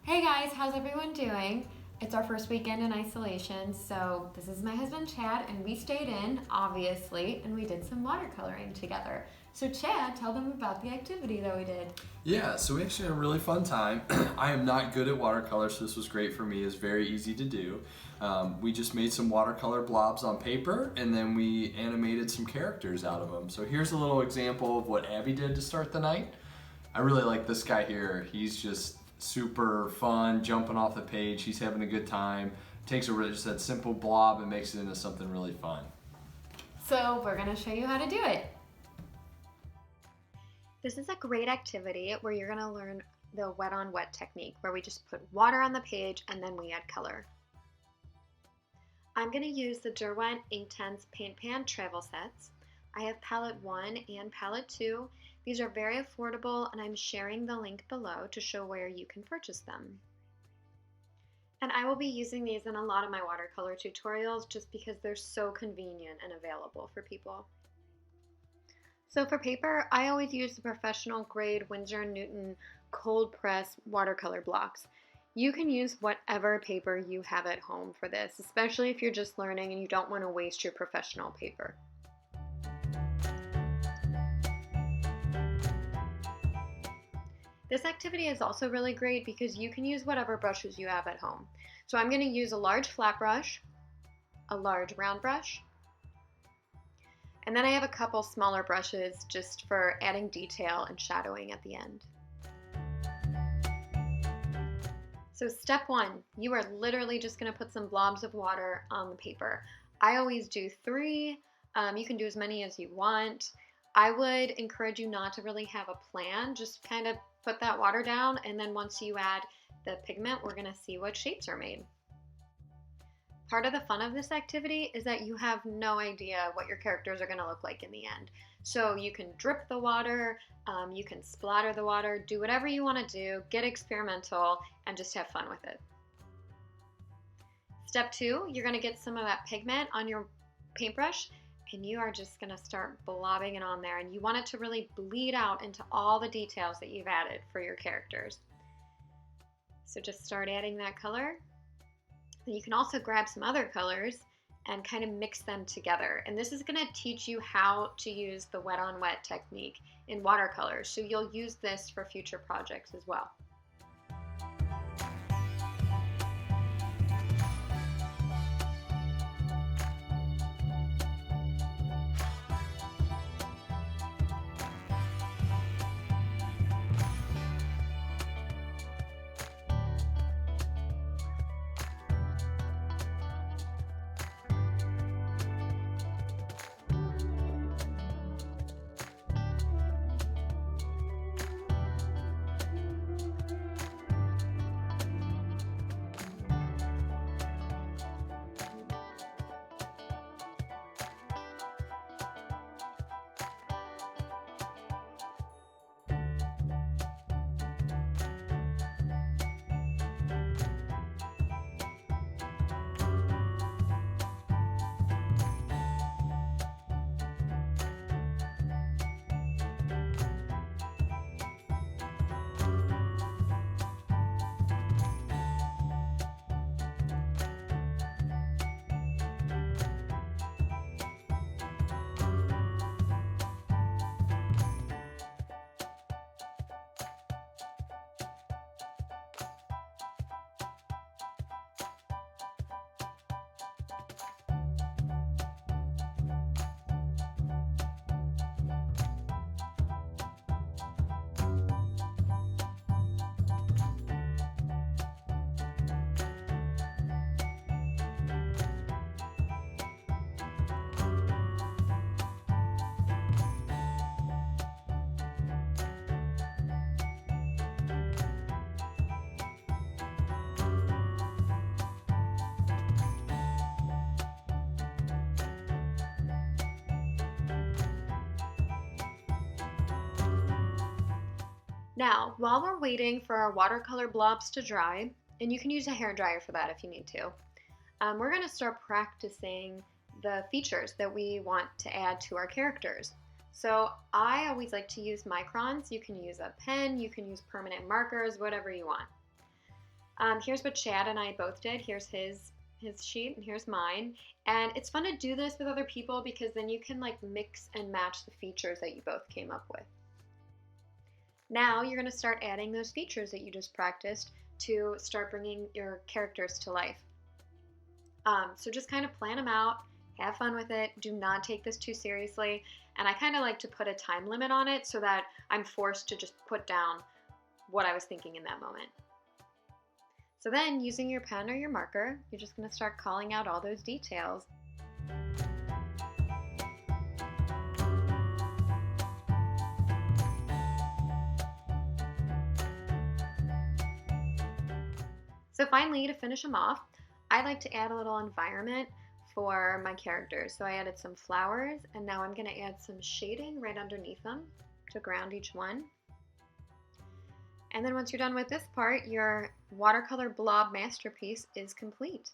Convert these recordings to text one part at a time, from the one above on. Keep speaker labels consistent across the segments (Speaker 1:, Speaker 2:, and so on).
Speaker 1: Hey guys, how's everyone doing? It's our first weekend in isolation, so this is my husband Chad, and we stayed in, obviously, and we did some watercoloring together. So Chad, tell them about the activity that we did.
Speaker 2: Yeah, so we actually had a really fun time. I am not good at watercolor, so this was great for me. It's very easy to do. We just made some watercolor blobs on paper, and then we animated some characters out of them. So here's a little example of what Abby did to start the night. I really like this guy here. He's just super fun, jumping off the page. He's having a good time. Takes just that simple blob and makes it into something really fun.
Speaker 1: So we're gonna show you how to do it.
Speaker 3: This is a great activity where you're going to learn the wet on wet technique, where we just put water on the page and then we add color. I'm going to use the Derwent Inktense Paint Pan travel sets. I have palette 1 and palette 2. These are very affordable, and I'm sharing the link below to show where you can purchase them. And I will be using these in a lot of my watercolor tutorials just because they're so convenient and available for people. So for paper, I always use the professional grade Winsor & Newton cold press watercolor blocks. You can use whatever paper you have at home for this, especially if you're just learning and you don't want to waste your professional paper. This activity is also really great because you can use whatever brushes you have at home. So I'm going to use a large flat brush, a large round brush, and then I have a couple smaller brushes just for adding detail and shadowing at the end. So step 1, you are literally just going to put some blobs of water on the paper. I always do 3. You can do as many as you want. I would encourage you not to really have a plan, just kind of put that water down, and then once you add the pigment, we're going to see what shapes are made. Part of the fun of this activity is that you have no idea what your characters are going to look like in the end. So you can drip the water, you can splatter the water, do whatever you want to do, get experimental, and just have fun with it. Step 2, you're going to get some of that pigment on your paintbrush, and you are just going to start blobbing it on there, and you want it to really bleed out into all the details that you've added for your characters. So just start adding that color. You can also grab some other colors and kind of mix them together. And this is going to teach you how to use the wet on wet technique in watercolors. So you'll use this for future projects as well. Now, while we're waiting for our watercolor blobs to dry, and you can use a hairdryer for that if you need to, we're going to start practicing the features that we want to add to our characters. So I always like to use Microns. You can use a pen, you can use permanent markers, whatever you want. Here's what Chad and I both did. Here's his sheet and here's mine. And it's fun to do this with other people because then you can like mix and match the features that you both came up with. Now you're going to start adding those features that you just practiced to start bringing your characters to life. So just kind of plan them out, have fun with it, do not take this too seriously, and I kind of like to put a time limit on it so that I'm forced to just put down what I was thinking in that moment. So then, using your pen or your marker, you're just going to start calling out all those details. So finally, to finish them off, I like to add a little environment for my characters. So I added some flowers, and now I'm going to add some shading right underneath them to ground each one. And then once you're done with this part, your watercolor blob masterpiece is complete.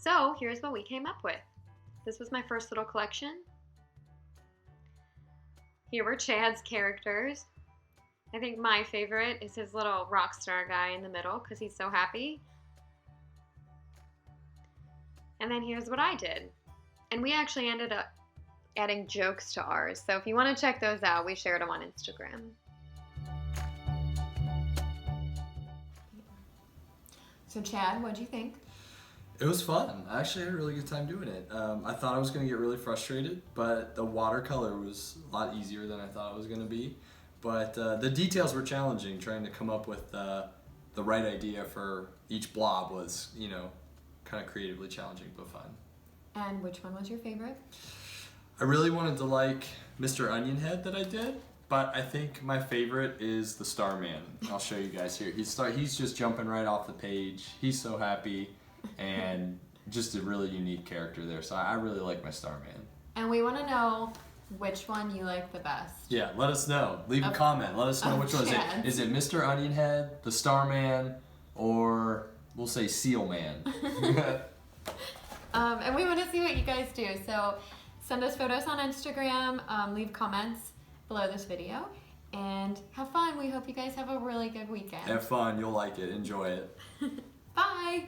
Speaker 3: So here's what we came up with. This was my first little collection. Here were Chad's characters. I think my favorite is his little rock star guy in the middle because he's so happy. And then here's what I did. And we actually ended up adding jokes to ours. So if you want to check those out, we shared them on Instagram.
Speaker 1: So Chad, what'd you think?
Speaker 2: It was fun. I actually had a really good time doing it. I thought I was going to get really frustrated, but the watercolor was a lot easier than I thought it was going to be. But the details were challenging. Trying to come up with the right idea for each blob was, kind of creatively challenging but fun.
Speaker 1: And which one was your favorite?
Speaker 2: I really wanted to like Mr. Onion Head that I did, but I think my favorite is the Starman. I'll show you guys here. He's just jumping right off the page. He's so happy. And just a really unique character there. So I really like my Starman.
Speaker 1: And we want to know which one you like the best.
Speaker 2: Yeah, let us know. Leave a comment. Let us know which one. Is it Mr. Onion Head, the Starman, or we'll say Seal Man?
Speaker 1: And we want to see what you guys do. So send us photos on Instagram, leave comments below this video, and have fun. We hope you guys have a really good weekend.
Speaker 2: Have fun. You'll like it. Enjoy it.
Speaker 1: Bye.